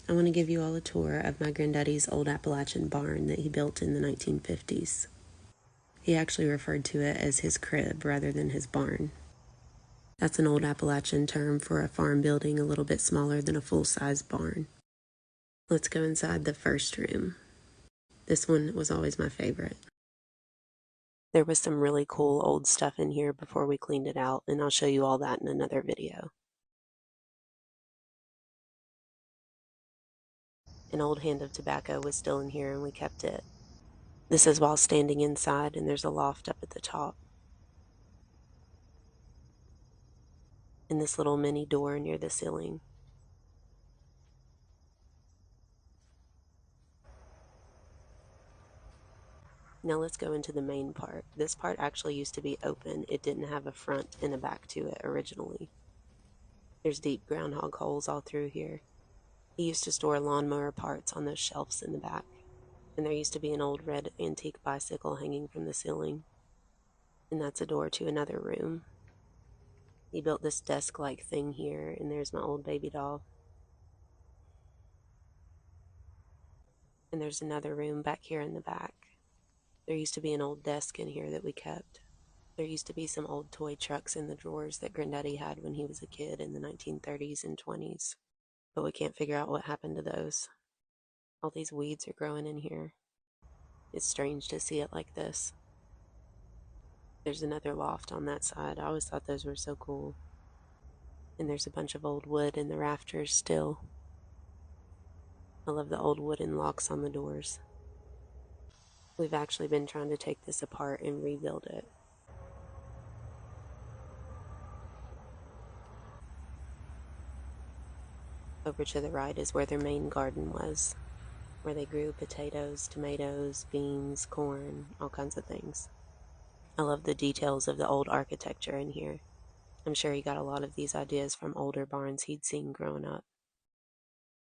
I want to give you all a tour of my granddaddy's old Appalachian barn that he built in the 1950s. He actually referred to it as his crib rather than his barn. That's an old Appalachian term for a farm building a little bit smaller than a full-size barn. Let's go inside the first room. This one was always my favorite. There was some really cool old stuff in here before we cleaned it out, and I'll show you all that in another video. An old hand of tobacco was still in here and we kept it. This is while standing inside, and there's a loft up at the top. And this little mini door near the ceiling. Now let's go into the main part. This part actually used to be open. It didn't have a front and a back to it originally. There's deep groundhog holes all through here. He used to store lawnmower parts on those shelves in the back. And there used to be an old red antique bicycle hanging from the ceiling. And that's a door to another room. He built this desk-like thing here, and there's my old baby doll. And there's another room back here in the back. There used to be an old desk in here that we kept. There used to be some old toy trucks in the drawers that Granddaddy had when he was a kid in the 1930s and 20s. But we can't figure out what happened to those. All these weeds are growing in here. It's strange to see it like this. There's another loft on that side. I always thought those were so cool. And there's a bunch of old wood in the rafters still. I love the old wooden locks on the doors. We've actually been trying to take this apart and rebuild it. Over to the right is where their main garden was, where they grew potatoes, tomatoes, beans, corn, all kinds of things. I love the details of the old architecture in here. I'm sure he got a lot of these ideas from older barns he'd seen growing up.